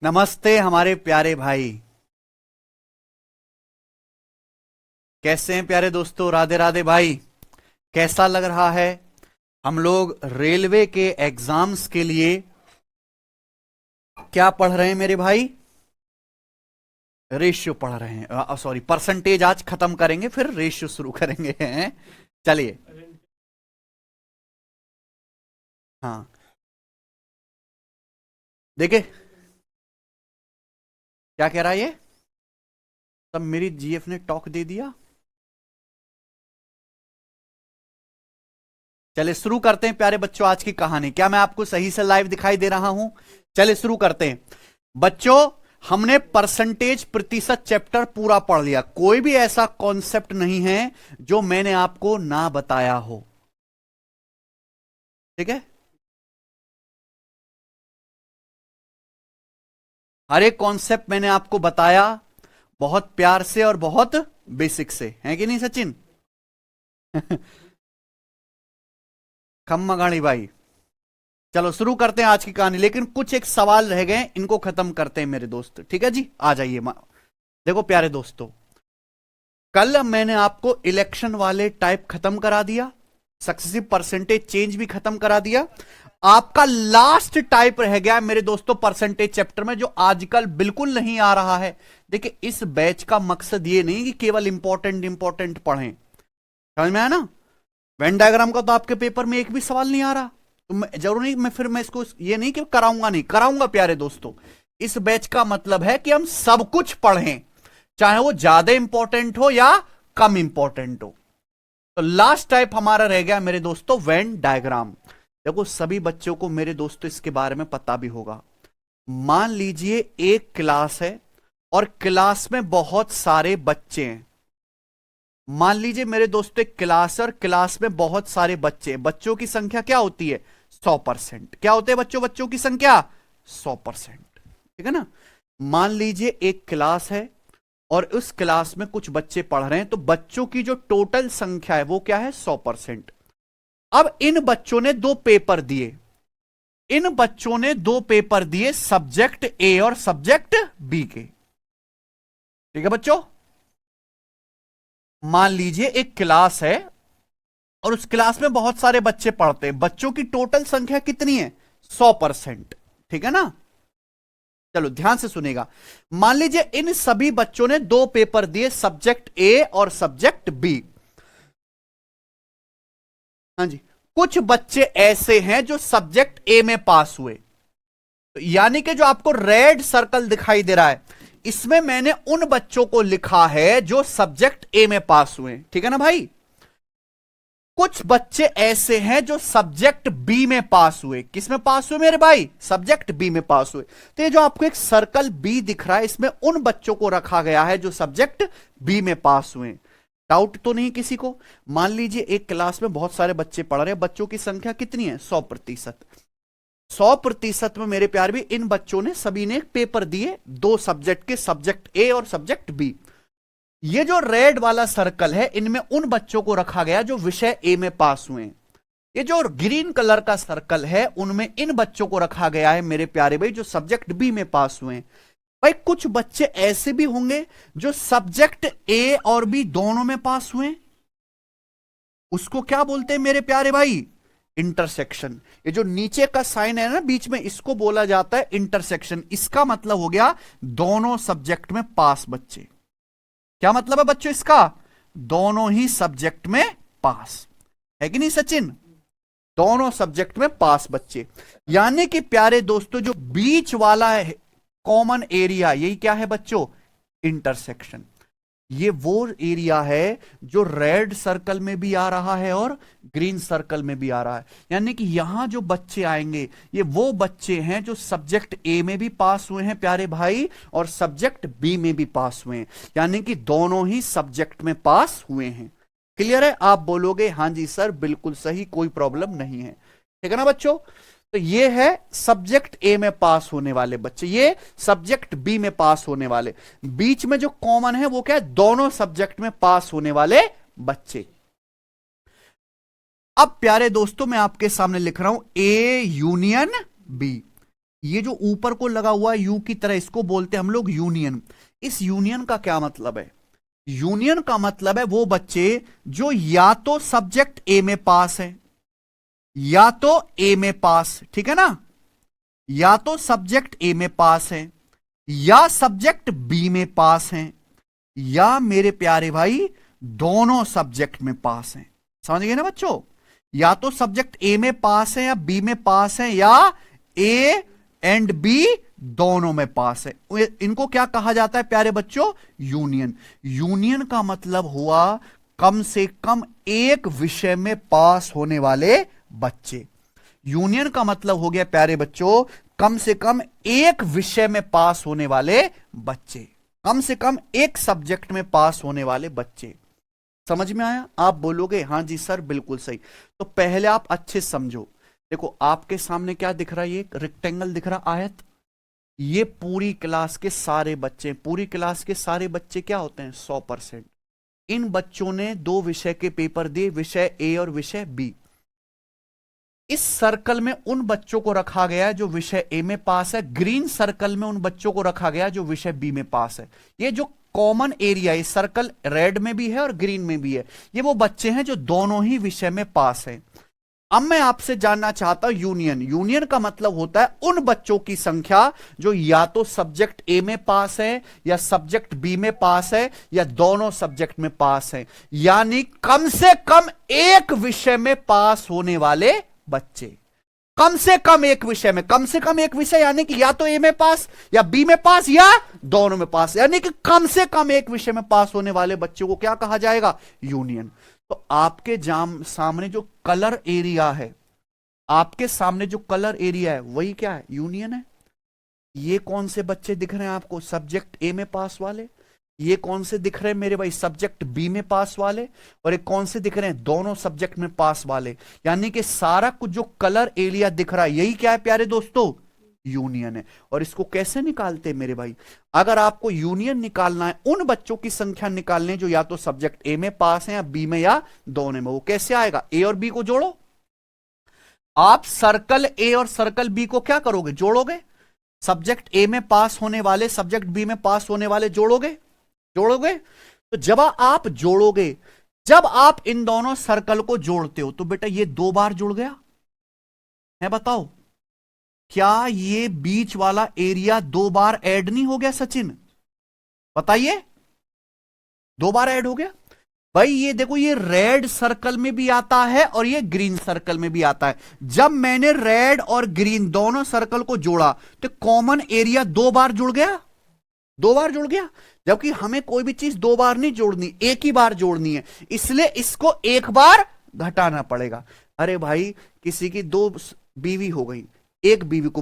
नमस्ते हमारे प्यारे भाई। कैसे हैं प्यारे दोस्तों? राधे राधे भाई। कैसा लग रहा है? हम लोग रेलवे के एग्जाम्स के लिए क्या पढ़ रहे हैं मेरे भाई? रेशियो पढ़ रहे हैं, सॉरी परसेंटेज आज खत्म करेंगे, फिर रेशियो शुरू करेंगे हैं? चलिए। हाँ, देखिए क्या कह रहा है ये। तब मेरी जीएफ ने टॉक दे दिया। चलिए शुरू करते हैं प्यारे बच्चों आज की कहानी। क्या मैं आपको सही से लाइव दिखाई दे रहा हूं? चलिए शुरू करते हैं बच्चों। हमने परसेंटेज प्रतिशत चैप्टर पूरा पढ़ लिया। कोई भी ऐसा कॉन्सेप्ट नहीं है जो मैंने आपको ना बताया हो। ठीक है? हर एक कॉन्सेप्ट मैंने आपको बताया बहुत प्यार से और बहुत बेसिक से, है कि नहीं सचिन? खम्मा गाड़ी भाई। चलो शुरू करते हैं आज की कहानी, लेकिन कुछ एक सवाल रह गए, इनको खत्म करते हैं मेरे दोस्त। ठीक है जी, आ जाइए। देखो प्यारे दोस्तों, कल मैंने आपको इलेक्शन वाले टाइप खत्म करा दिया, सक्सेसिव परसेंटेज चेंज भी खत्म करा दिया। आपका लास्ट टाइप रह गया मेरे दोस्तों परसेंटेज चैप्टर में, जो आजकल बिल्कुल नहीं आ रहा है। देखिए इस बैच का मकसद ये नहीं कि केवल इंपॉर्टेंट इंपॉर्टेंट पढ़ें, समझ में आया ना? वेन डायग्राम का तो आपके पेपर में एक भी सवाल नहीं आ रहा, तो जरूर नहीं मैं इसको ये नहीं कि कराऊंगा, नहीं कराऊंगा प्यारे दोस्तों। इस बैच का मतलब है कि हम सब कुछ पढ़ें, चाहे वो ज्यादा इंपॉर्टेंट हो या कम इंपॉर्टेंट हो। तो लास्ट टाइप हमारा रह गया मेरे दोस्तों वेन डायग्राम। देखो सभी बच्चों को मेरे दोस्तों इसके बारे में पता भी होगा। मान लीजिए एक क्लास है और क्लास में बहुत सारे बच्चे हैं। मान लीजिए मेरे दोस्तों एक क्लास है और क्लास में बहुत सारे बच्चे हैं। बच्चों की संख्या क्या होती है? 100%। क्या होते हैं बच्चों? बच्चों की संख्या 100%। ठीक है ना? मान लीजिए एक क्लास है और उस क्लास में कुछ बच्चे पढ़ रहे हैं, तो बच्चों की जो टोटल संख्या है वो क्या है? 100%। अब इन बच्चों ने दो पेपर दिए, इन बच्चों ने दो पेपर दिए सब्जेक्ट ए और सब्जेक्ट बी के। ठीक है बच्चों? मान लीजिए एक क्लास है और उस क्लास में बहुत सारे बच्चे पढ़ते हैं, बच्चों की टोटल संख्या कितनी है? 100%। ठीक है ना? चलो ध्यान से सुनेगा। मान लीजिए इन सभी बच्चों ने दो पेपर दिए, सब्जेक्ट ए और सब्जेक्ट बी। हाँ जी, कुछ बच्चे ऐसे हैं जो सब्जेक्ट ए में पास हुए, तो यानी कि जो आपको रेड सर्कल दिखाई दे रहा है, इसमें मैंने उन बच्चों को लिखा है जो सब्जेक्ट ए में पास हुए। ठीक है ना भाई? कुछ बच्चे ऐसे हैं जो सब्जेक्ट बी में पास हुए। किस में पास हुए मेरे भाई? सब्जेक्ट बी में पास हुए। तो ये जो आपको एक सर्कल बी दिख रहा है, इसमें उन बच्चों को रखा गया है जो सब्जेक्ट बी में पास हुए। डाउट तो नहीं किसी को? मान लीजिए एक क्लास में बहुत सारे बच्चे पढ़ रहे हैं, बच्चों की संख्या कितनी है? 100%। 100% में मेरे प्यार भी इन बच्चों ने सभी ने पेपर दिए दो सब्जेक्ट के, सब्जेक्ट ए और सब्जेक्ट बी। ये जो रेड वाला सर्कल है, इनमें उन बच्चों को रखा गया जो विषय ए में पास हुए। ये जो ग्रीन कलर का सर्कल है, उनमें इन बच्चों को रखा गया है मेरे प्यारे भाई जो सब्जेक्ट बी में पास हुए। भाई कुछ बच्चे ऐसे भी होंगे जो सब्जेक्ट ए और बी दोनों में पास हुए, उसको क्या बोलते हैं मेरे प्यारे भाई? इंटरसेक्शन। ये जो नीचे का साइन है ना बीच में, इसको बोला जाता है इंटरसेक्शन। इसका मतलब हो गया दोनों सब्जेक्ट में पास बच्चे। क्या मतलब है बच्चों इसका? दोनों ही सब्जेक्ट में पास, है कि नहीं सचिन? दोनों सब्जेक्ट में पास बच्चे, यानी कि प्यारे दोस्तों जो बीच वाला है कॉमन एरिया, यही क्या है बच्चों? इंटरसेक्शन। ये वो एरिया है जो रेड सर्कल में भी आ रहा है और ग्रीन सर्कल में भी आ रहा है। यानी कि यहां जो बच्चे आएंगे, ये वो बच्चे हैं जो सब्जेक्ट ए में भी पास हुए हैं प्यारे भाई, और सब्जेक्ट बी में भी पास हुए हैं, यानी कि दोनों ही सब्जेक्ट में पास हुए हैं। क्लियर है? आप बोलोगे हां जी सर बिल्कुल सही, कोई प्रॉब्लम नहीं है। ठीक है ना बच्चों? तो ये है सब्जेक्ट ए में पास होने वाले बच्चे, ये सब्जेक्ट बी में पास होने वाले। बीच में जो कॉमन है वो क्या है? दोनों सब्जेक्ट में पास होने वाले बच्चे। अब प्यारे दोस्तों मैं आपके सामने लिख रहा हूं ए यूनियन बी। ये जो ऊपर को लगा हुआ है यू की तरह, इसको बोलते हैं हम लोग यूनियन। इस यूनियन का क्या मतलब है? यूनियन का मतलब है वो बच्चे जो या तो सब्जेक्ट ए में पास है, या तो ए में पास, ठीक है ना, या तो सब्जेक्ट ए में पास है, या सब्जेक्ट बी में पास है, या मेरे प्यारे भाई दोनों सब्जेक्ट में पास हैं। समझ गए ना बच्चों? या तो सब्जेक्ट ए में पास है या बी में पास है, या ए एंड बी दोनों में पास है। इनको क्या कहा जाता है प्यारे बच्चों? यूनियन। यूनियन का मतलब हुआ कम से कम एक विषय में पास होने वाले बच्चे। यूनियन का मतलब हो गया प्यारे बच्चों कम से कम एक विषय में पास होने वाले बच्चे, कम से कम एक सब्जेक्ट में पास होने वाले बच्चे। समझ में आया? आप बोलोगे हां जी सर बिल्कुल सही। तो पहले आप अच्छे समझो। देखो आपके सामने क्या दिख रहा है, ये रेक्टेंगल दिख रहा, आयत। ये पूरी क्लास के सारे बच्चे, पूरी क्लास के सारे बच्चे क्या होते हैं? 100%। इन बच्चों ने 2 विषय के पेपर दिए, विषय ए और विषय बी। इस सर्कल में उन बच्चों को रखा गया है जो विषय ए में पास है, ग्रीन सर्कल में उन बच्चों को रखा गया जो विषय बी में पास है। ये जो कॉमन एरिया, ये सर्कल रेड में भी है और ग्रीन में भी है, ये वो बच्चे हैं जो दोनों ही विषय में पास हैं। अब मैं आपसे जानना चाहता हूं यूनियन। यूनियन का मतलब होता है उन बच्चों की संख्या जो या तो सब्जेक्ट ए में पास है, या सब्जेक्ट बी में पास है, या दोनों सब्जेक्ट में पास है। यानी कम से कम एक विषय में पास होने वाले बच्चे। कम से कम एक विषय में, कम से कम एक विषय यानी कि या तो ए में पास, या बी में पास, या दोनों में पास, यानी कि कम से कम एक विषय में पास होने वाले बच्चों को क्या कहा जाएगा? यूनियन। तो आपके सामने जो कलर एरिया है, आपके सामने जो कलर एरिया है वही क्या है? यूनियन है। ये कौन से बच्चे दिख रहे हैं आपको? सब्जेक्ट ए में पास वाले। ये कौन से दिख रहे हैं मेरे भाई? सब्जेक्ट बी में पास वाले। और एक कौन से दिख रहे हैं? दोनों सब्जेक्ट में पास वाले। यानी कि सारा कुछ जो कलर एरिया दिख रहा है यही क्या है प्यारे दोस्तों? यूनियन है। और इसको कैसे निकालते हैं मेरे भाई? अगर आपको यूनियन निकालना है, उन बच्चों की संख्या निकालने जो या तो सब्जेक्ट ए में पास है, या बी में, या दोनों में, वो कैसे आएगा? ए और बी को जोड़ो। आप सर्कल ए और सर्कल बी को क्या करोगे? जोड़ोगे। सब्जेक्ट ए में पास होने वाले, सब्जेक्ट बी में पास होने वाले जोड़ोगे। तो जब आप जोड़ोगे, जब आप इन दोनों सर्कल को जोड़ते हो तो बेटा ये 2 बार जुड़ गया है। बताओ क्या ये बीच वाला एरिया 2 बार ऐड नहीं हो गया सचिन? बताइए, 2 बार ऐड हो गया भाई। ये देखो, ये रेड सर्कल में भी आता है और ये ग्रीन सर्कल में भी आता है। जब मैंने रेड और ग्रीन दोनों सर्कल को जोड़ा तो कॉमन एरिया 2 बार जुड़ गया, 2 बार जुड़ गया। जबकि हमें कोई भी चीज 2 बार नहीं जोड़नी, एक ही बार जोड़नी है, इसलिए इसको एक बार घटाना पड़ेगा। अरे भाई किसी की 2 बीवी हो गई, एक बीवी को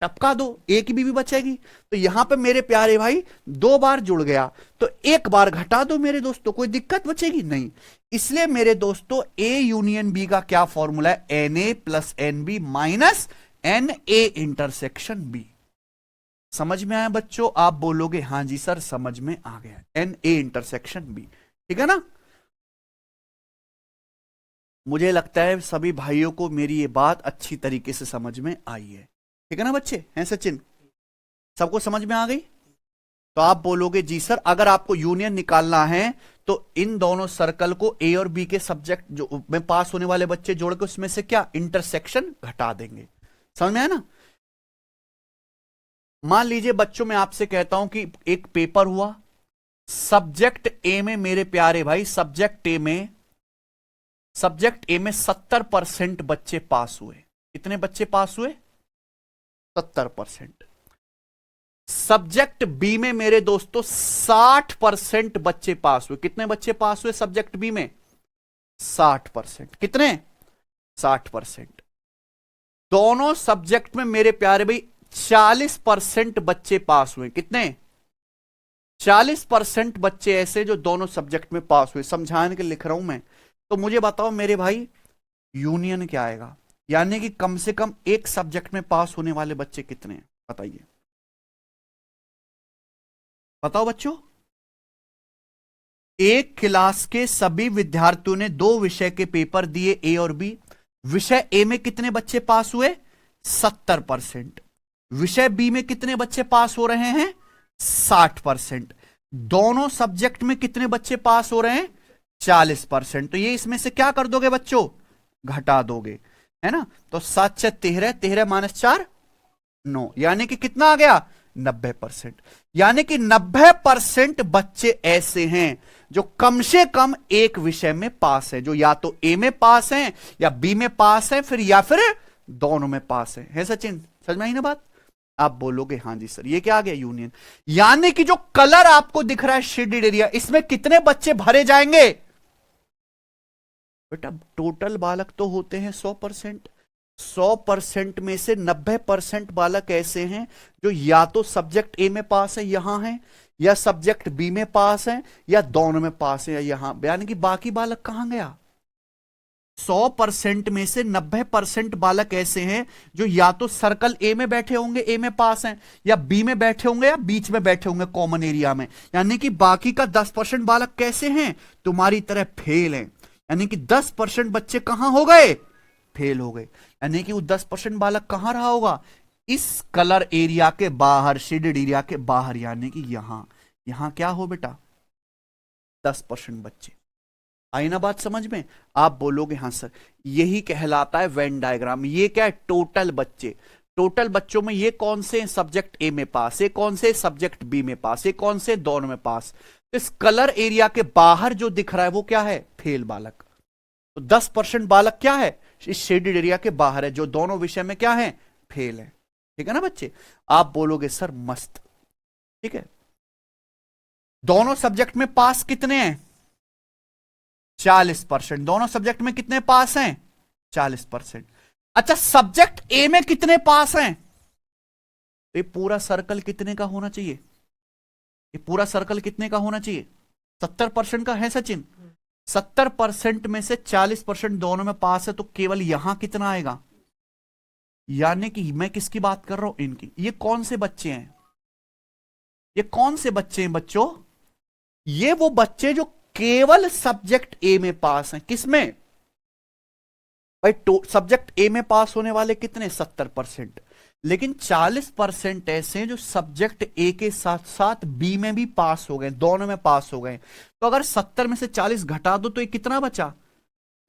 टपका दो, एक ही बीवी बचेगी। तो यहां पे मेरे प्यारे भाई 2 बार जुड़ गया, तो एक बार घटा दो मेरे दोस्तों, कोई दिक्कत बचेगी नहीं। इसलिए मेरे दोस्तों ए यूनियन बी का क्या फॉर्मूला है? N A plus n B minus n A intersection B. समझ में आया बच्चों? आप बोलोगे हां जी सर समझ में आ गया। एन ए इंटरसेक्शन बी, ठीक है ना? मुझे लगता है सभी भाइयों को मेरी ये बात अच्छी तरीके से समझ में आई है, ठीक है ना बच्चे? हैं सचिन? सबको समझ में आ गई? तो आप बोलोगे जी सर अगर आपको यूनियन निकालना है तो इन दोनों सर्कल को ए और बी के सब्जेक्ट जो में पास होने वाले बच्चे जोड़ के उसमें से क्या इंटरसेक्शन घटा देंगे। समझ में आया ना? मान लीजिए बच्चों मैं आपसे कहता हूं कि एक पेपर हुआ, सब्जेक्ट ए में मेरे प्यारे भाई, सब्जेक्ट ए में 70% बच्चे पास हुए। कितने बच्चे पास हुए? 70%। सब्जेक्ट बी में मेरे दोस्तों 60% बच्चे पास हुए। कितने बच्चे पास हुए सब्जेक्ट बी में? 60%। कितने? 60%। दोनों सब्जेक्ट में मेरे प्यारे भाई 40% बच्चे पास हुए। कितने? 40% बच्चे ऐसे जो दोनों सब्जेक्ट में पास हुए। समझाने के लिख रहा हूं मैं। तो मुझे बताओ मेरे भाई यूनियन क्या आएगा? यानी कि कम से कम एक सब्जेक्ट में पास होने वाले बच्चे कितने हैं? बताइए, बताओ बच्चों। एक क्लास के सभी विद्यार्थियों ने 2 विषय के पेपर दिए, ए और बी। विषय ए में कितने बच्चे पास हुए? 70%। विषय बी में कितने बच्चे पास हो रहे हैं? 60%। दोनों सब्जेक्ट में कितने बच्चे पास हो रहे हैं? 40%। तो ये इसमें से क्या कर दोगे बच्चों? घटा दोगे, है ना। तो 7 6 13, 13 माइनस 4 9, यानी कि कितना आ गया? 90%। यानी कि 90% बच्चे ऐसे हैं जो कम से कम एक विषय में पास है, जो या तो ए में पास हैं या बी में पास है, या फिर दोनों में पास है सचिन? समझ में आई ना बात? आप बोलोगे हाँ जी सर। ये क्या आ गया? यूनियन। यानी कि जो कलर आपको दिख रहा है शेडेड एरिया, इसमें कितने बच्चे भरे जाएंगे बेटा? टोटल बालक तो होते हैं 100%। 100% में से 90% बालक ऐसे हैं जो या तो सब्जेक्ट ए में पास है, यहां है, या सब्जेक्ट बी में पास है, या दोनों में पास है, या यहां। यानी कि बाकी बालक कहां गया? 100% में से 90% बालक ऐसे हैं जो या तो सर्कल ए में बैठे होंगे, ए में पास हैं, या बी में बैठे होंगे, या बीच में बैठे होंगे कॉमन एरिया में। यानी कि बाकी का 10% बालक कैसे हैं? तुम्हारी तरह फेल हैं। यानी कि 10% बच्चे कहां हो गए? फेल हो गए। यानी कि वो 10% बालक कहां रहा होगा? इस कलर एरिया के बाहर, शेडेड एरिया के बाहर, यानी कि यहां क्या हो बेटा? 10% बच्चे। आई ना बात समझ में? आप बोलोगे हाँ सर। यही कहलाता है वेन डायग्राम। ये क्या है? टोटल बच्चे। टोटल बच्चों में ये कौन से सब्जेक्ट ए में पास, ये कौन से सब्जेक्ट बी में पास, ये कौन से दोनों में पास। तो इस कलर एरिया के बाहर जो दिख रहा है वो क्या है? फेल बालक। तो 10% बालक क्या है? इस शेडेड एरिया के बाहर है, जो दोनों विषय में क्या है? फेल है। ठीक है ना बच्चे? आप बोलोगे सर मस्त। ठीक है। दोनों सब्जेक्ट में पास कितने हैं? 40%। दोनों सब्जेक्ट में कितने पास हैं? 40%। अच्छा, सब्जेक्ट ए में कितने पास हैं? तो ये पूरा सर्कल कितने का होना चाहिए? ये पूरा सर्कल कितने का होना चाहिए? 70% का है सचिन। 70% में से 40% दोनों में पास है, तो केवल यहां कितना आएगा? यानी कि मैं किसकी बात कर रहा हूं? इनकी। ये कौन से बच्चे हैं? ये कौन से बच्चे हैं बच्चों? ये वो बच्चे जो केवल सब्जेक्ट ए में पास हैं। किसमें भाई? सब्जेक्ट ए में पास होने वाले कितने? 70%। लेकिन 40% ऐसे हैं जो सब्जेक्ट ए के साथ साथ बी में भी पास हो गए, दोनों में पास हो गए। तो अगर 70 में से 40 घटा दो तो ये कितना बचा?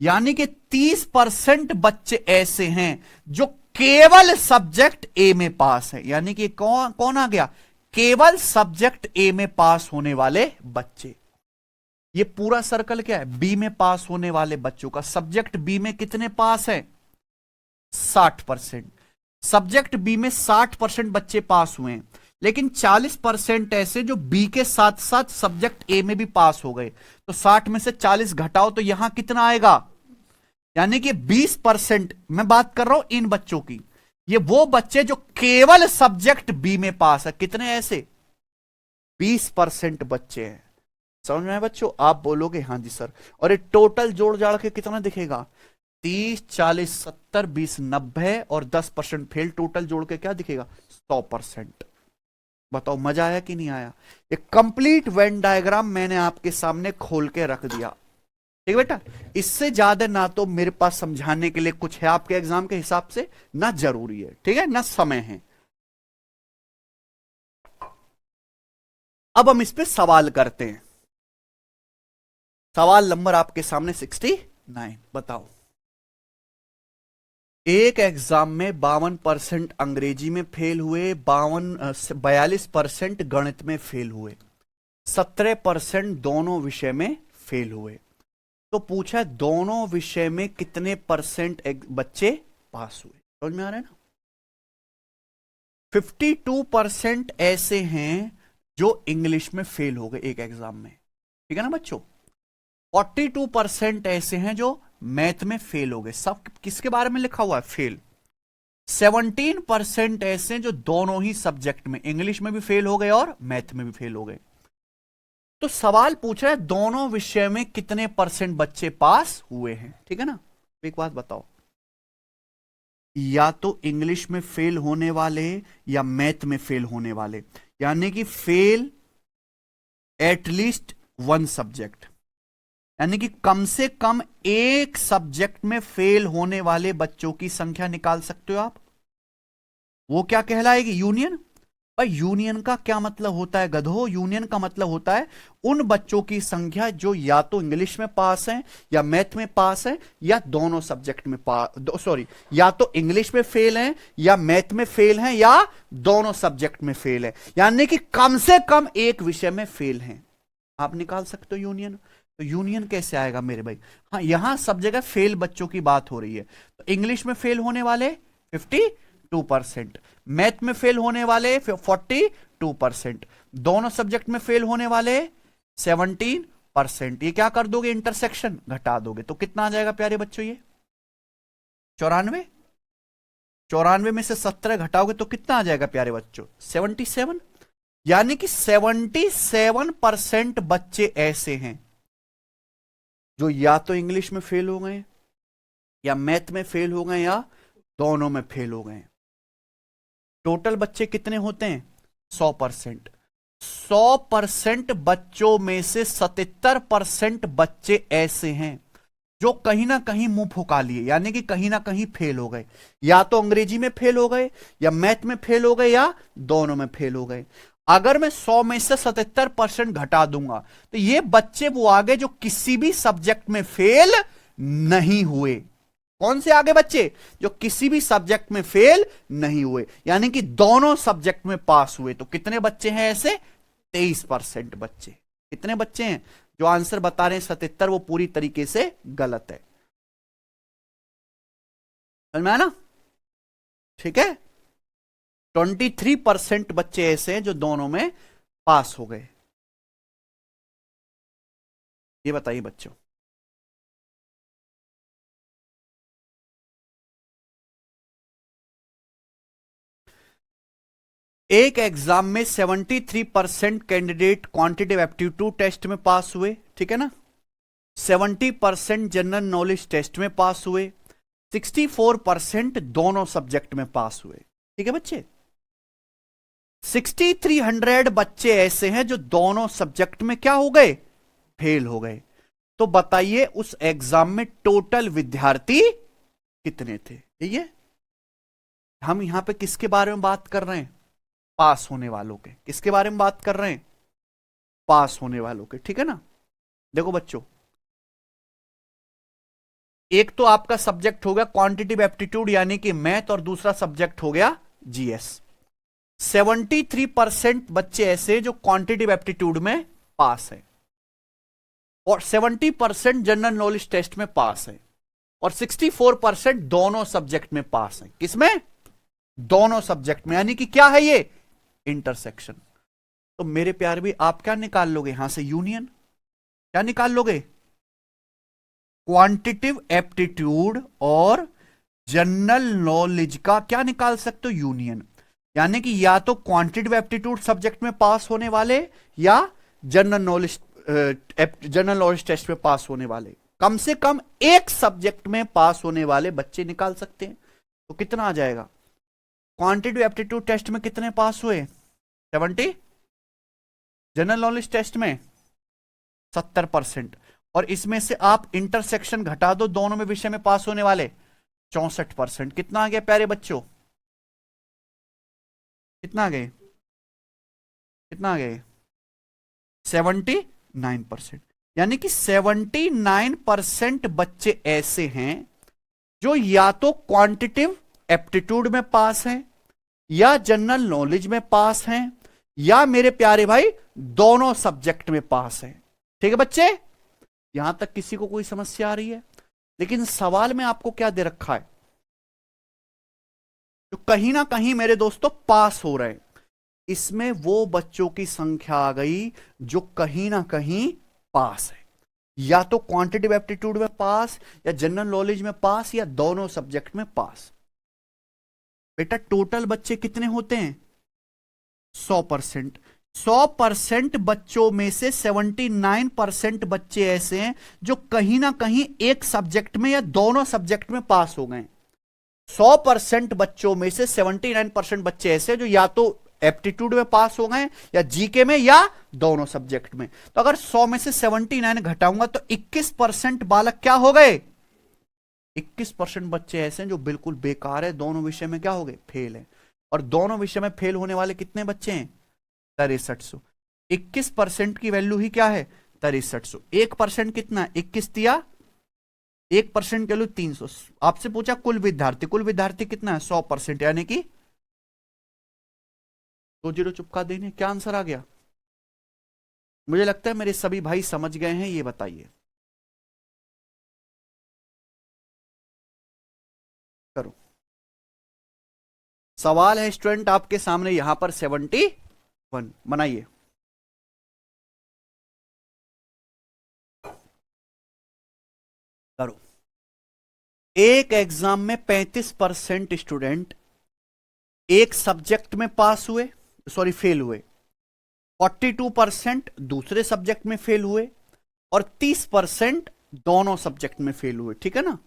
यानी कि 30% बच्चे ऐसे हैं जो केवल सब्जेक्ट ए में पास है। यानी कि कौन आ गया? केवल सब्जेक्ट ए में पास होने वाले बच्चे। ये पूरा सर्कल क्या है? बी में पास होने वाले बच्चों का। सब्जेक्ट बी में कितने पास है? 60%। सब्जेक्ट बी में 60% बच्चे पास हुए हैं, लेकिन 40% ऐसे जो बी के साथ साथ सब्जेक्ट ए में भी पास हो गए। तो 60 में से 40 घटाओ तो यहां कितना आएगा? यानी कि 20%। मैं बात कर रहा हूं इन बच्चों की। ये वो बच्चे जो केवल सब्जेक्ट बी में पास है। कितने ऐसे? 20% बच्चे हैं। समझ में आया बच्चों? आप बोलोगे हाँ जी सर। और ये टोटल जोड़ जाड़ के कितना दिखेगा? 30 40 70 20 90 और 10% फेल। टोटल जोड़ के क्या दिखेगा? 100%। बताओ मजा आया कि नहीं आया? एक कंप्लीट वेन डायग्राम मैंने आपके सामने खोल के रख दिया। ठीक है बेटा? इससे ज्यादा ना तो मेरे पास समझाने के लिए कुछ है आपके एग्जाम के हिसाब से, ना जरूरी है, ठीक है, ना समय है। अब हम इस पे सवाल करते हैं। सवाल नंबर आपके सामने 69। बताओ, एक एग्जाम में 52% अंग्रेजी में फेल हुए, 42% गणित में फेल हुए, 17% दोनों विषय में फेल हुए। तो पूछा है दोनों विषय में कितने परसेंट बच्चे पास हुए। समझ में आ रहा है ना? 52% ऐसे हैं जो इंग्लिश में फेल हो गए एक एग्जाम में। ठीक है ना बच्चों? 42% ऐसे हैं जो मैथ में फेल हो गए। सब किसके बारे में लिखा हुआ है? फेल। 17% ऐसे हैं जो दोनों ही सब्जेक्ट में, इंग्लिश में भी फेल हो गए और मैथ में भी फेल हो गए। तो सवाल पूछ रहा है दोनों विषय में कितने परसेंट बच्चे पास हुए हैं। ठीक है ना? एक बात बताओ, या तो इंग्लिश में फेल होने वाले या मैथ में फेल होने वाले, यानी कि फेल एटलीस्ट वन सब्जेक्ट, यानी कि कम से कम एक सब्जेक्ट में फेल होने वाले बच्चों की संख्या निकाल सकते हो आप। वो क्या कहलाएगी? यूनियन। भाई यूनियन का क्या मतलब होता है गधो? यूनियन का मतलब होता है उन बच्चों की संख्या जो या तो इंग्लिश में पास हैं या मैथ में पास हैं या दोनों सब्जेक्ट में सॉरी, या तो इंग्लिश में फेल हैं या मैथ में फेल हैं या दोनों सब्जेक्ट में फेल हैं, यानी कि कम से कम एक विषय में फेल हैं। आप निकाल सकते हो यूनियन। तो यूनियन कैसे आएगा मेरे भाई? हाँ, यहां सब जगह फेल बच्चों की बात हो रही है। तो इंग्लिश में फेल होने वाले 52%, मैथ में फेल होने वाले 42%, दोनों सब्जेक्ट में फेल होने वाले 17%। ये क्या कर दोगे? इंटरसेक्शन घटा दोगे तो कितना आ जाएगा प्यारे बच्चों? ये 94। 94 में से 17 घटाओगे तो कितना आ जाएगा प्यारे बच्चों? 77। यानी कि 77% बच्चे ऐसे हैं जो या तो इंग्लिश में फेल हो गए या मैथ में फेल हो गए या दोनों में फेल हो गए। टोटल बच्चे कितने होते हैं? 100%। 100% बच्चों में से 77% बच्चे ऐसे हैं जो कहीं ना कहीं मुंह फुका लिए, यानी कि कहीं ना कहीं फेल हो गए, या तो अंग्रेजी में फेल हो गए या मैथ में फेल हो गए या दोनों में फेल हो गए। अगर मैं 100 में से 77% घटा दूंगा तो ये बच्चे वो आगे जो किसी भी सब्जेक्ट में फेल नहीं हुए। कौन से आगे बच्चे? जो किसी भी सब्जेक्ट में फेल नहीं हुए, यानी कि दोनों सब्जेक्ट में पास हुए। तो कितने बच्चे हैं ऐसे? 23% बच्चे। कितने बच्चे हैं? जो आंसर बता रहे हैं 77, वो पूरी तरीके से गलत है। समझ में आया ना? ठीक है। 23% बच्चे ऐसे हैं जो दोनों में पास हो गए। ये बताइए बच्चों। एक एग्जाम में 73% कैंडिडेट क्वांटिटेटिव एप्टीट्यूड टेस्ट में पास हुए, ठीक है ना? 70% जनरल नॉलेज टेस्ट में पास हुए, 64% दोनों सब्जेक्ट में पास हुए। ठीक है बच्चे? 6300 बच्चे ऐसे हैं जो दोनों सब्जेक्ट में क्या हो गए? फेल हो गए। तो बताइए उस एग्जाम में टोटल विद्यार्थी कितने थे? ये हम यहां पे किसके बारे में बात कर रहे हैं? पास होने वालों के। किसके बारे में बात कर रहे हैं? पास होने वालों के। ठीक है ना? देखो बच्चों, एक तो आपका सब्जेक्ट हो गया क्वांटिटेटिव एप्टीट्यूड यानी कि मैथ, और दूसरा सब्जेक्ट हो गया जीएस। 73% बच्चे ऐसे जो क्वांटिटेटिव एप्टीट्यूड में पास है, और 70% जनरल नॉलेज टेस्ट में पास है, और 64% दोनों सब्जेक्ट में पास है। किसमें? दोनों सब्जेक्ट में। यानी कि क्या है ये? इंटरसेक्शन। तो मेरे प्यार भी आप क्या निकाल लोगे यहां से? यूनियन। क्या निकाल लोगे? क्वांटिटेटिव एप्टीट्यूड और जनरल नॉलेज का क्या निकाल सकते हो? यूनियन। यानी कि या तो क्वांटिटेटिव एप्टीट्यूड सब्जेक्ट में पास होने वाले या जनरल नॉलेज टेस्ट में पास होने वाले, कम से कम एक सब्जेक्ट में पास होने वाले बच्चे निकाल सकते हैं। तो कितना आ जाएगा? क्वांटिटेटिव एप्टीट्यूड टेस्ट में कितने पास हुए? 70। जनरल नॉलेज टेस्ट में 70%, और इसमें से आप इंटरसेक्शन घटा दो, दोनों में विषय में पास होने वाले 64%। कितना आ गया प्यारे बच्चों? कितना आ गए? कितना आ गए? 79%। यानी कि 79% बच्चे ऐसे हैं जो या तो क्वांटिटेटिव एप्टीट्यूड में पास हैं या जनरल नॉलेज में पास हैं या मेरे प्यारे भाई दोनों सब्जेक्ट में पास हैं। ठीक है बच्चे? यहां तक किसी को कोई समस्या आ रही है? लेकिन सवाल में आपको क्या दे रखा है? तो कहीं ना कहीं मेरे दोस्तों पास हो रहे हैं, इसमें वो बच्चों की संख्या आ गई जो कहीं ना कहीं पास है, या तो क्वांटिटेटिव एप्टीट्यूड में पास या जनरल नॉलेज में पास या दोनों सब्जेक्ट में पास। बेटा टोटल बच्चे कितने होते हैं? 100%। 100% बच्चों में से 79% बच्चे ऐसे हैं जो कहीं ना कहीं एक सब्जेक्ट में या दोनों सब्जेक्ट में पास हो गए। 100% बच्चों में से 79% बच्चे ऐसे जो या तो एप्टीट्यूड में पास हो गए या जीके में या दोनों सब्जेक्ट में। तो अगर 100 में से 79 घटाऊंगा तो 21% बालक क्या हो गए? 21% बच्चे ऐसे हैं जो बिल्कुल बेकार है, दोनों विषय में क्या हो गए? फेल है। और दोनों विषय में फेल होने वाले कितने बच्चे हैं? 6300। 21% की वैल्यू ही क्या है? 6300। 1% कितना है? 21 दिया, 1% की वैल्यू 300। आपसे पूछा कुल विद्यार्थी, कुल विद्यार्थी कितना है? 100%, यानी कि 2 जीरो चुपका देने। क्या आंसर आ गया? मुझे लगता है मेरे सभी भाई समझ गए हैं, ये बताइए। करो। सवाल है स्टूडेंट आपके सामने यहां पर 71 बनाइए। करो। एक एग्जाम में 35% स्टूडेंट एक सब्जेक्ट में पास हुए, सॉरी फेल हुए, 42% दूसरे सब्जेक्ट में फेल हुए और 30% दोनों सब्जेक्ट में फेल हुए। ठीक है ना?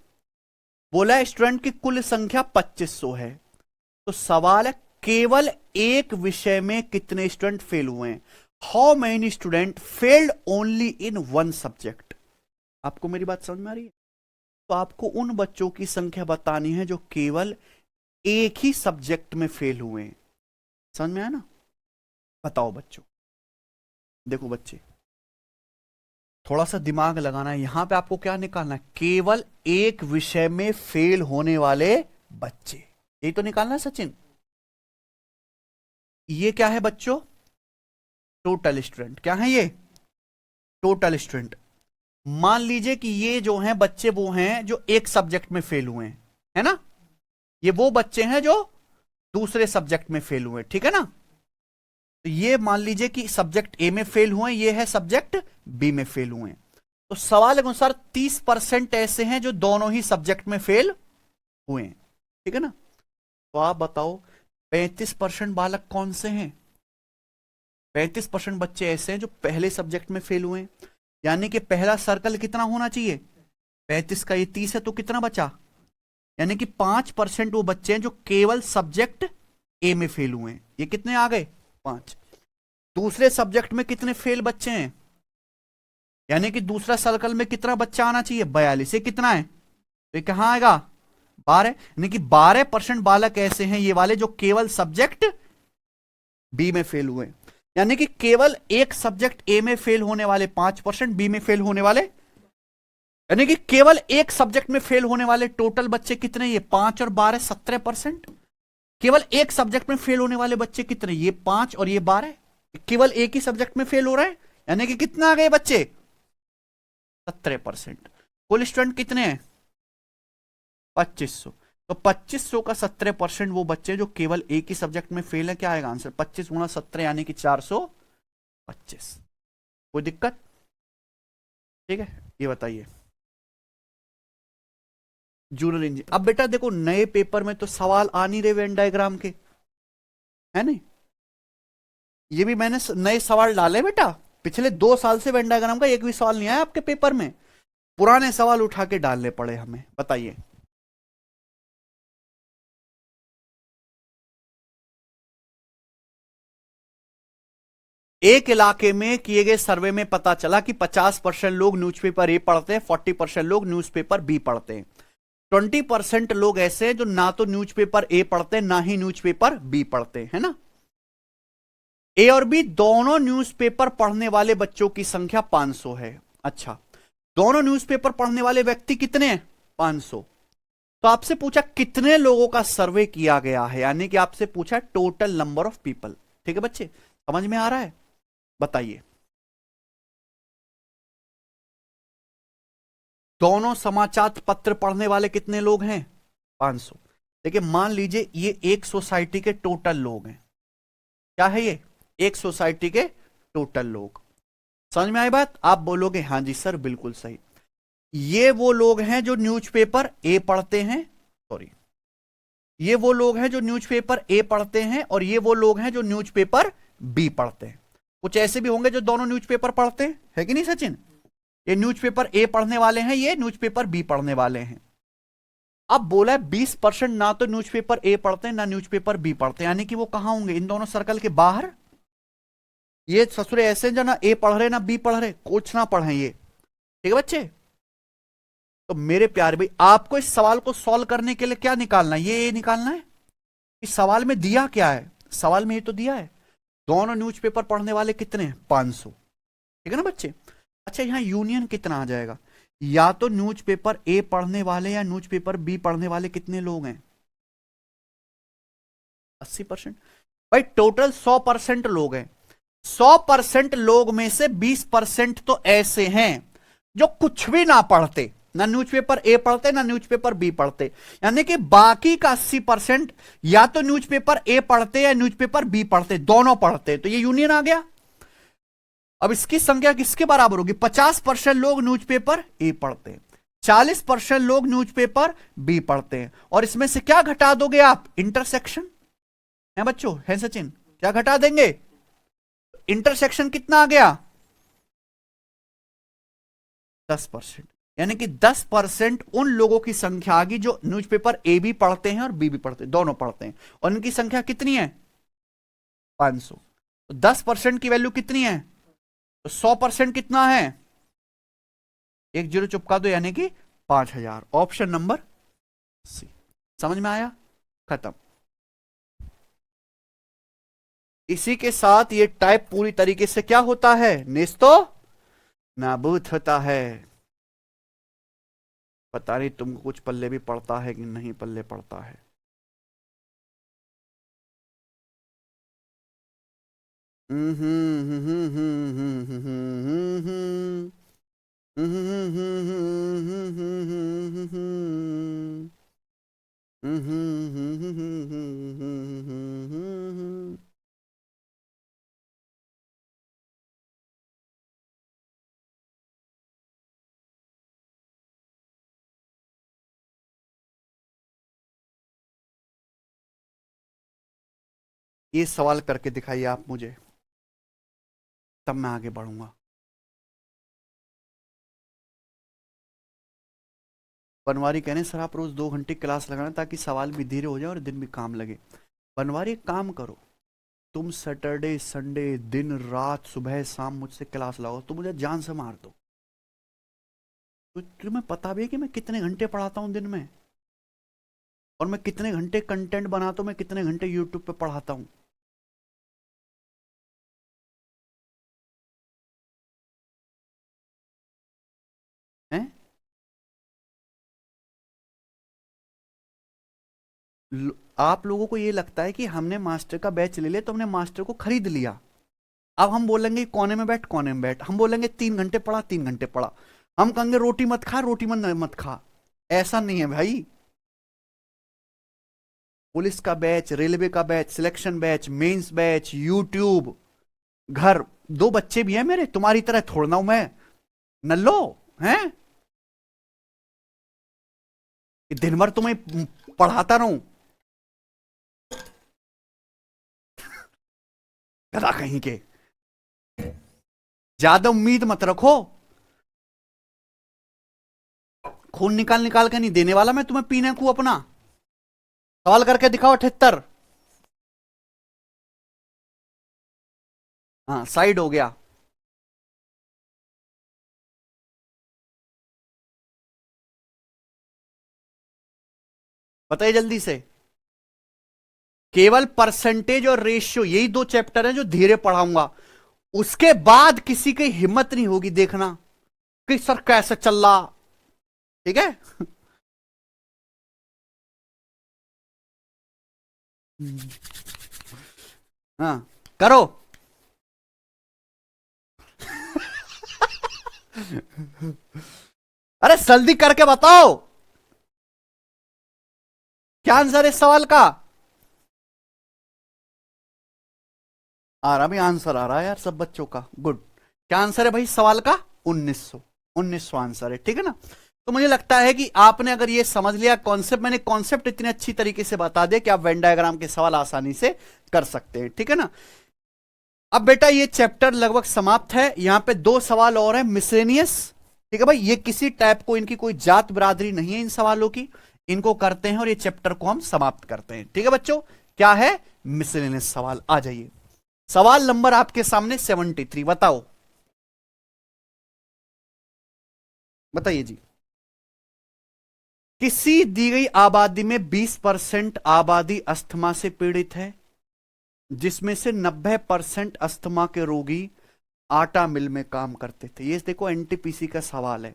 बोला स्टूडेंट की कुल संख्या 2500 है। तो सवाल है केवल एक विषय में कितने स्टूडेंट फेल हुए हैं? How many student failed only in one subject? आपको मेरी बात समझ में आ रही है? तो आपको उन बच्चों की संख्या बतानी है जो केवल एक ही सब्जेक्ट में फेल हुए हैं। समझ में आया ना? बताओ बच्चों। देखो बच्चे, थोड़ा सा दिमाग लगाना है। यहां पे आपको क्या निकालना है? केवल एक विषय में फेल होने वाले बच्चे, यही तो निकालना है सचिन। ये क्या है बच्चों? Total student. क्या है ये? Total student. मान लीजिए कि ये जो हैं बच्चे वो हैं जो एक सब्जेक्ट में फेल हुए हैं, है ना? ये वो बच्चे हैं जो दूसरे सब्जेक्ट में फेल हुए, ठीक है ना? तो ये मान लीजिए कि सब्जेक्ट ए में फेल हुए, ये है सब्जेक्ट बी में फेल हुए। तो सवाल के अनुसार 30% ऐसे हैं जो दोनों ही सब्जेक्ट में फेल हुए हैं, ठीक है ना? तो आप बताओ 35% बालक कौन से हैं? 35% बच्चे ऐसे हैं जो पहले सब्जेक्ट में फेल हुए हैं, यानी कि पहला सर्कल कितना होना चाहिए? 35 का ये 30 है, तो कितना बचा? यानी कि 5% वो बच्चे हैं जो केवल सब्जेक्ट ए में फेल हुए हैं। ये कितने आ गए? 5। दूसरे सब्जेक्ट में कितने फेल बच्चे हैं? यानी कि दूसरा सर्कल में कितना बच्चा आना चाहिए? 42। ये कितना है? तो कहां आएगा? 12। यानी कि 12% बालक ऐसे हैं ये वाले जो केवल सब्जेक्ट बी में फेल हुए। यानी कि केवल एक सब्जेक्ट ए में फेल होने वाले 5%, बी में फेल होने वाले, यानी कि केवल एक सब्जेक्ट में फेल होने वाले टोटल बच्चे कितने? ये 5 और 12 17%। केवल एक सब्जेक्ट में फेल होने वाले बच्चे कितने? ये 5 और ये 12। केवल एक ही सब्जेक्ट में फेल हो रहे हैं, यानी कि कितना आ गए बच्चे? 17%। कुल स्टूडेंट कितने हैं? 2500। तो 2500 का 17% वो बच्चे जो केवल एक ही सब्जेक्ट में फेल है। क्या आएगा आंसर? 25 गुणा 17 यानी कि 425। कोई दिक्कत? ठीक है, ये बताइए। Junior engineer. अब बेटा देखो, नए पेपर में तो सवाल आ नहीं रहे वेन डायग्राम के, है नहीं? ये भी मैंने नए सवाल डाले बेटा। पिछले 2 साल से वेन डायग्राम का एक भी सवाल नहीं आया आपके पेपर में। पुराने सवाल उठा के डालने पड़े हमें। बताइए। एक इलाके में किए गए सर्वे में पता चला कि 50% लोग न्यूज़पेपर ए पढ़ते हैं, 40% लोग न्यूज़पेपर बी पढ़ते हैं। 20% लोग ऐसे हैं जो ना तो न्यूज़पेपर ए पढ़ते हैं ना ही न्यूज़पेपर बी पढ़ते हैं, है ना? ए और बी दोनों न्यूज़पेपर पढ़ने वाले बच्चों की संख्या 500 है। अच्छा, दोनों न्यूज़पेपर पढ़ने वाले व्यक्ति कितने हैं? 500। तो आपसे पूछा कितने लोगों का सर्वे किया गया है, यानी कि आपसे पूछा टोटल नंबर ऑफ पीपल। ठीक है बच्चे, समझ में आ रहा है? बताइए। दोनों समाचार पत्र पढ़ने वाले कितने लोग हैं? 500। देखिए मान लीजिए ये एक सोसाइटी के टोटल लोग हैं। क्या है ये? एक सोसाइटी के टोटल लोग। समझ में आई बात? आप बोलोगे हाँ जी सर बिल्कुल सही। ये वो लोग हैं जो न्यूज़पेपर ए पढ़ते हैं, सॉरी, ये वो लोग हैं जो न्यूज़पेपर ए पढ़ते हैं और ये वो लोग हैं जो न्यूज़पेपर बी पढ़ते हैं। कुछ ऐसे भी होंगे जो दोनों न्यूज़पेपर पढ़ते हैं, है कि नहीं सचिन? ये न्यूज़पेपर ए पढ़ने वाले हैं, ये न्यूज़पेपर बी पढ़ने वाले हैं। अब बोला है 20% ना तो न्यूज़पेपर ए पढ़ते हैं ना न्यूज़पेपर बी पढ़ते हैं, यानी कि वो कहां होंगे? इन दोनों सर्कल के बाहर। ये ससुरे ऐसे जो ना ए पढ़ रहे ना बी पढ़ रहे, कुछ ना पढ़े ये। ठीक है बच्चे? तो मेरे प्यारे भाई, आपको इस सवाल को सॉल्व करने के लिए क्या निकालना है? ये निकालना है। इस सवाल में दिया क्या है, सवाल में ये तो दिया है दोनों न्यूज़पेपर पढ़ने वाले कितने हैं, 500, ठीक है ना बच्चे। अच्छा यहां यूनियन कितना आ जाएगा, या तो न्यूज़पेपर ए पढ़ने वाले या न्यूज़पेपर बी पढ़ने वाले कितने लोग हैं, 80%। भाई टोटल 100% लोग हैं, 100% लोग में से 20% तो ऐसे हैं जो कुछ भी ना पढ़ते, ना न्यूज़पेपर ए पढ़ते ना न्यूज़पेपर बी पढ़ते, यानी कि बाकी का 80% या तो न्यूज़पेपर ए पढ़ते या न्यूज़पेपर बी पढ़ते, दोनों पढ़ते, तो ये यूनियन आ गया। अब इसकी संख्या किसके बराबर होगी, 50% लोग न्यूज़पेपर ए पढ़ते हैं, 40% लोग न्यूज़पेपर बी पढ़ते हैं, और इसमें से क्या घटा दोगे आप, इंटरसेक्शन है बच्चों, है सचिन, क्या घटा देंगे, इंटरसेक्शन कितना आ गया, 10%, यानी कि 10% उन लोगों की संख्या आ गई जो न्यूज़पेपर ए भी पढ़ते हैं और बी भी पढ़ते हैं, दोनों पढ़ते हैं, और इनकी संख्या कितनी है, 500। तो 10% की वैल्यू कितनी है, तो 100% कितना है, एक जीरो चुपका दो, यानी कि 5000, ऑप्शन नंबर सी। समझ में आया, खत्म। इसी के साथ ये टाइप पूरी तरीके से क्या होता है, नेस्तो नाबूद होता है। पता नहीं तुमको कुछ पल्ले भी पड़ता है कि नहीं पल्ले पड़ता है। ये सवाल करके दिखाइए आप मुझे, तब मैं आगे बढ़ूंगा। बनवारी कह रहे हैं सर आप रोज 2 घंटे क्लास लगाना ताकि सवाल भी धीरे हो जाए और दिन भी काम लगे। बनवारी एक काम करो, तुम सैटरडे संडे दिन रात सुबह शाम मुझसे क्लास लगाओ, तो मुझे जान से मार दो। तो तुम्हें पता भी है कि मैं कितने घंटे पढ़ाता हूँ दिन में, और मैं कितने घंटे कंटेंट बनाता हूँ, मैं कितने घंटे यूट्यूब पे पढ़ाता हूँ। हैं? आप लोगों को ये लगता है कि हमने मास्टर का बैच ले लिया तो हमने मास्टर को खरीद लिया। अब हम बोलेंगे कोने में बैठ, कोने में बैठ, हम बोलेंगे 3 घंटे पढ़ा, 3 घंटे पढ़ा, हम कहेंगे रोटी मत खा, रोटी मत खा। ऐसा नहीं है भाई। पुलिस का बैच, रेलवे का batch, selection batch, mains batch, YouTube, घर, 2 बच्चे भी हैं मेरे, तुम्हारी तरह थोड़ना हूं मैं नल्लो हैं कि दिन भर तुम्हें पढ़ाता रहूं, गधा कहीं के। ज्यादा उम्मीद मत रखो, खून निकाल निकाल के नहीं देने वाला मैं तुम्हें पीने को अपना। सवाल करके दिखाओ 78। हाँ साइड हो गया। बताइए जल्दी से। केवल परसेंटेज और रेशियो, यही 2 चैप्टर हैं जो धीरे पढ़ाऊंगा, उसके बाद किसी की हिम्मत नहीं होगी देखना कि सर कैसे चल रहा, ठीक है। हाँ करो। अरे जल्दी करके बताओ क्या आंसर है इस सवाल का। आ रहा, भी आंसर आ रहा है यार सब बच्चों का, गुड। क्या आंसर है भाई सवाल का, 1900 आंसर है, ठीक है ना। तो मुझे लगता है कि आपने अगर ये समझ लिया कॉन्सेप्ट, मैंने कॉन्सेप्ट इतने अच्छी तरीके से बता दिया कि आप वेन डायग्राम के सवाल आसानी से कर सकते हैं, ठीक है ना। अब बेटा ये चैप्टर लगभग समाप्त है, यहां पे 2 सवाल और है मिसलेनियस, ठीक है भाई। ये किसी टाइप को, इनकी कोई जात बिरादरी नहीं है इन सवालों की, इनको करते हैं और ये चैप्टर को हम समाप्त करते हैं, ठीक है बच्चों। क्या है, मिसलेनियस सवाल। आ जाइए, सवाल नंबर आपके सामने 73, बताओ, बताइए जी। किसी दी गई आबादी में 20% आबादी अस्थमा से पीड़ित है, जिसमें से 90% अस्थमा के रोगी आटा मिल में काम करते थे। ये देखो एनटीपीसी का सवाल है।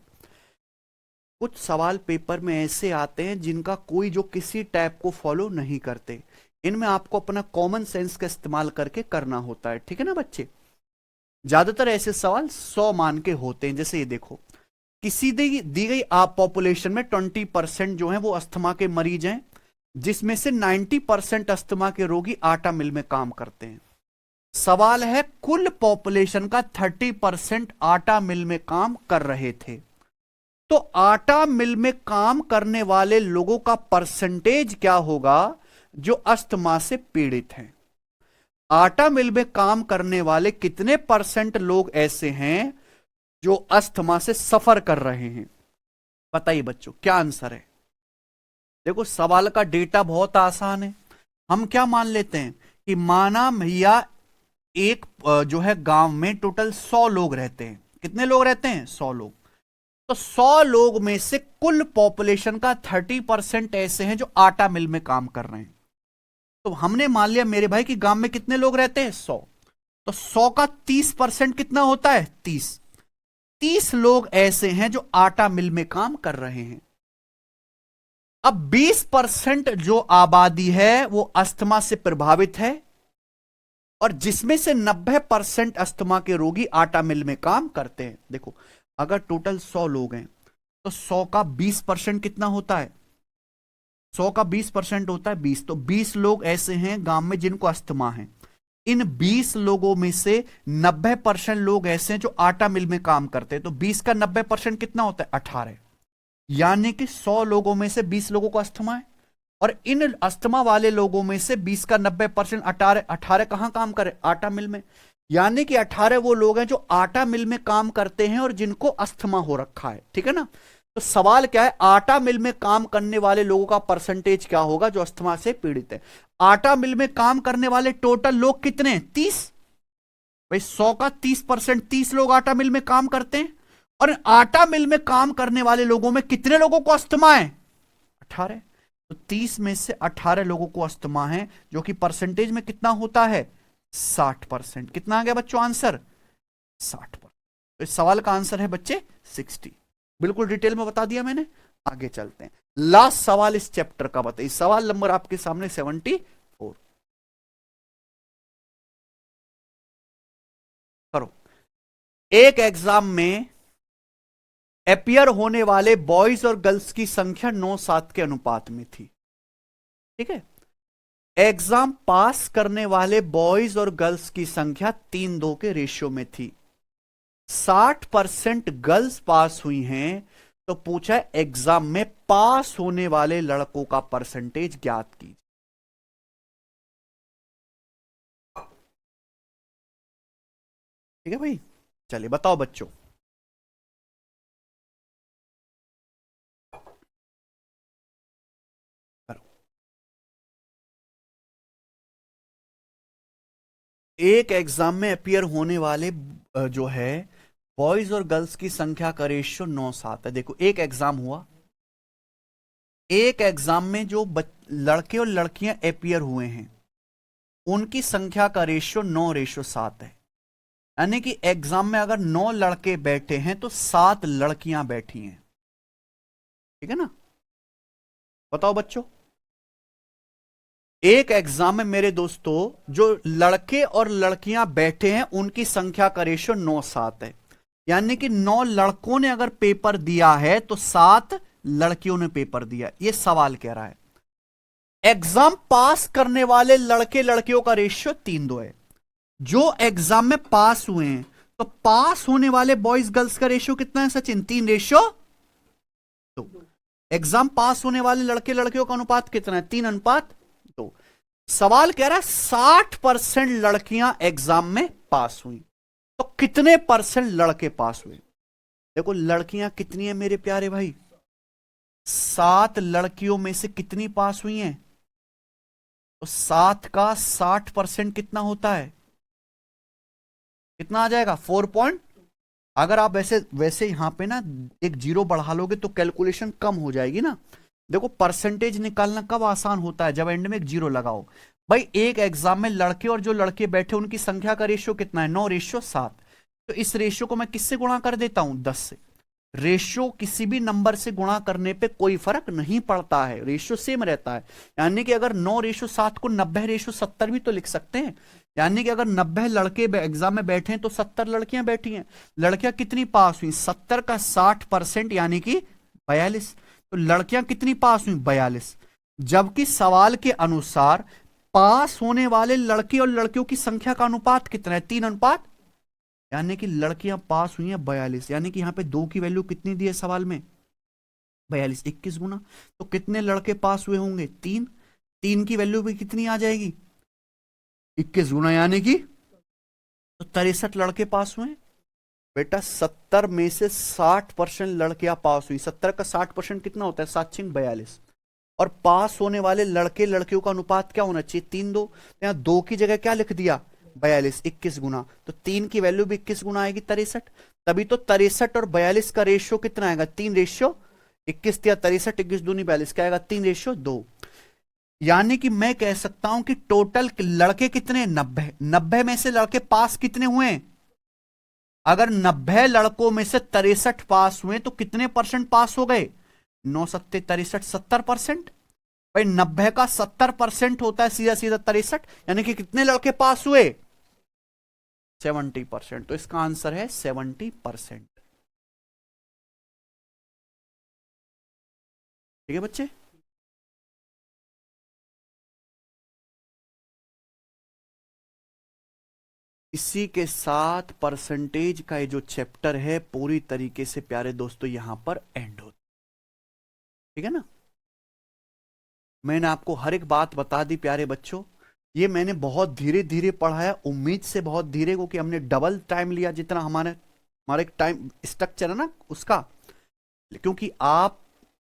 कुछ सवाल पेपर में ऐसे आते हैं जिनका कोई जो किसी टाइप को फॉलो नहीं करते, इनमें आपको अपना कॉमन सेंस का इस्तेमाल करके करना होता है, ठीक है ना बच्चे। ज्यादातर ऐसे सवाल 100 मान के होते हैं। जैसे ये देखो, किसी दी गई आप पॉपुलेशन में 20% जो है वो अस्थमा के मरीज हैं, जिसमें से 90% अस्थमा के रोगी आटा मिल में काम करते हैं। सवाल है कुल पॉपुलेशन का 30% आटा मिल में काम कर रहे थे, तो आटा मिल में काम करने वाले लोगों का परसेंटेज क्या होगा जो अस्थमा से पीड़ित हैं। आटा मिल में काम करने वाले कितने % लोग ऐसे हैं जो अस्थमा से सफर कर रहे हैं? बताइए बच्चों, क्या आंसर है? देखो सवाल का डेटा बहुत आसान है। हम क्या मान लेते हैं कि माना भैया एक जो है गांव में टोटल 100 लोग रहते हैं। कितने लोग रहते हैं? 100 लोग। तो 100 लोग में से कुल पॉपुलेशन का 30% ऐसे हैं जो आटा मिल में काम कर रहे हैं। तो हमने मान लिया मेरे भाई कि गांव में कितने लोग रहते हैं? 100। तो 100 का 30% कितना होता है? 30 लोग ऐसे हैं जो आटा मिल में काम कर रहे हैं। अब 20% जो आबादी है वो अस्थमा से प्रभावित है, और जिसमें से 90% अस्थमा के रोगी आटा मिल में काम करते हैं। देखो अगर टोटल 100 लोग हैं तो 100 का 20% कितना होता है? 100 का 20% होता है 20। तो 20 लोग ऐसे हैं गांव में जिनको अस्थमा है। इन 20 लोगों में से 90% लोग ऐसे हैं जो आटा मिल में काम करते हैं। तो 20 का 90% कितना होता है? 18। यानी कि 100 लोगों में से 20 लोगों को अस्थमा है, और इन अस्थमा वाले लोगों में से 20 का 90% 18 कहां काम करे? आटा मिल में। यानी कि 18 वो लोग हैं जो आटा मिल में काम करते हैं और जिनको अस्थमा हो रखा है, ठीक है ना। तो सवाल क्या है? आटा मिल में काम करने वाले लोगों का परसेंटेज क्या होगा जो अस्थमा से पीड़ित है। आटा मिल में काम करने वाले टोटल लोग कितने? 30। भाई 100 का 30%, 30 लोग आटा मिल में काम करते हैं, और आटा मिल में काम करने वाले लोगों में कितने लोगों को अस्थमा है? 18। तो 30 में से 18 लोगों को अस्थमा है, जो कि परसेंटेज में कितना होता है? 60%। कितना आ गया बच्चों आंसर? 60%। तो इस सवाल का आंसर है बच्चे 60। बिल्कुल डिटेल में बता दिया मैंने। आगे चलते हैं। लास्ट सवाल इस चैप्टर का बताइए। सवाल नंबर आपके सामने 74। करो। एक एग्जाम में अपियर होने वाले बॉयज और गर्ल्स की संख्या 9:7 के अनुपात में थी, ठीक है। एग्जाम पास करने वाले बॉयज और गर्ल्स की संख्या 3:2 के रेशियो में थी। 60% गर्ल्स पास हुई हैं, तो पूछा एग्जाम में पास होने वाले लड़कों का परसेंटेज ज्ञात कीजिए। ठीक है भाई, चलिए बताओ बच्चों। एक एग्जाम में अपियर होने वाले जो है बॉयज और गर्ल्स की संख्या का रेशियो 9:7 है। देखो एक एग्जाम हुआ, एक एग्जाम में जो लड़के और लड़कियां अपियर हुए हैं उनकी संख्या का रेशियो 9:7 है। यानी कि एग्जाम में अगर 9 लड़के बैठे हैं तो 7 लड़कियां बैठी हैं, ठीक है ना। बताओ बच्चों, एक एग्जाम में मेरे दोस्तों जो लड़के और लड़कियां बैठे हैं उनकी संख्या का रेशियो 9:7 है। यानी कि 9 लड़कों ने अगर पेपर दिया है तो 7 लड़कियों ने पेपर दिया। यह सवाल कह रहा है। एग्जाम पास करने वाले लड़के लड़कियों का रेशियो 3:2 है। जो एग्जाम में पास हुए हैं, तो पास होने वाले बॉयज गर्ल्स का रेशियो कितना है सचिन? 3:2। एग्जाम पास होने वाले लड़के लड़कियों का अनुपात कितना है? 3:2। सवाल कह रहा है 60% लड़कियां एग्जाम में पास हुई, तो कितने % लड़के पास हुए? देखो लड़कियां कितनी है मेरे प्यारे भाई? 7 लड़कियों में से कितनी पास हुई हैं? तो 7 का 60% कितना होता है? कितना आ जाएगा? 4 अगर आप वैसे यहां पे ना एक जीरो बढ़ा लोगे तो कैलकुलेशन कम हो जाएगी ना। देखो परसेंटेज निकालना कब आसान होता है, जब एंड में एक जीरो लगाओ। भाई एक एग्जाम में लड़के और जो लड़के बैठे उनकी संख्या का रेशियो कितना है, 9:7। तो इस रेशियो को मैं किससे गुणा कर देता हूं, 10 से। रेशियो किसी भी नंबर से गुणा करने पे कोई फर्क नहीं पड़ता है, रेशियो सेम रहता है। यानी कि अगर 9:7 को 90:70 भी तो लिख सकते हैं। यानी कि अगर 90 लड़के एग्जाम में बैठे हैं तो 70 लड़कियां बैठी हैं। लड़कियां कितनी पास हुई, 70 का 60% यानी कि 42। तो लड़कियां कितनी पास हुई, 42। जबकि सवाल के अनुसार पास होने वाले लड़के और लड़कियों की संख्या का अनुपात कितना है, 3:1। यानी कि लड़कियां पास हुई हैं 42। यानी कि यहां पे 2 की वैल्यू कितनी दी है सवाल में, 42, 21 गुना। तो कितने लड़के पास हुए होंगे, 3। 3 की वैल्यू भी कितनी आ जाएगी, 21 गुना, यानी कि तो 63 लड़के पास हुए। बेटा 70 में से 60% लड़कियां पास हुई। 70 का 60% कितना होता है, 7×42। और पास होने वाले लड़के लड़कियों का अनुपात क्या होना चाहिए, 3:2। यहां 2 की जगह क्या लिख दिया, 42, 21 गुना। तो 3 की वैल्यू भी 21 गुना आएगी, 63। तभी तो 63 और 42 का रेशियो कितना आएगा, 3:21। या 63, 21 दूनी 42, क्या आएगा, 3:2। यानी कि मैं कह सकता हूं कि टोटल लड़के कितने, 90। 90 में से लड़के पास कितने हुए, अगर 90 लड़कों में से 63 पास हुए तो कितने परसेंट पास हो गए, 9×7 63, 70%। भाई 90 का 70% होता है सीधा सीधा 63। यानी कि कितने लड़के पास हुए, 70%। तो इसका आंसर है 70%। ठीक है बच्चे। इसी के साथ परसेंटेज का ये जो चैप्टर है पूरी तरीके से प्यारे दोस्तों यहां पर एंड होता, ठीक है ना। मैंने आपको हर एक बात बता दी प्यारे बच्चों। ये मैंने बहुत धीरे धीरे पढ़ाया, उम्मीद से बहुत धीरे, क्योंकि हमने डबल टाइम लिया जितना हमारे टाइम स्ट्रक्चर है ना उसका। क्योंकि आप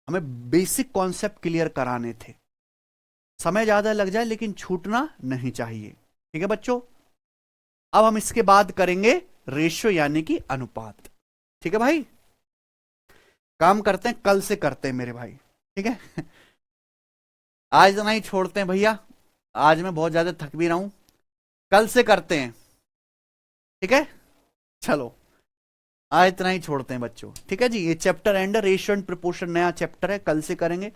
हमें बेसिक कॉन्सेप्ट क्लियर कराने थे। समय ज्यादा लग जाए लेकिन छूटना नहीं चाहिए, ठीक है बच्चों। अब हम इसके बाद करेंगे रेशियो यानी कि अनुपात, ठीक है भाई। काम करते हैं, कल से करते हैं मेरे भाई, ठीक है। आज इतना ही छोड़ते हैं भैया, आज मैं बहुत ज्यादा थक भी रहा हूं, कल से करते हैं, ठीक है। चलो आज इतना ही छोड़ते हैं बच्चों, ठीक है जी। ये chapter and, ratio and proportion नया चैप्टर है, कल से करेंगे।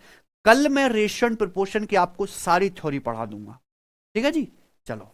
कल मैं रेशियो एंड प्रोपोर्शन की आपको सारी थ्योरी पढ़ा दूंगा, ठीक है जी। चलो।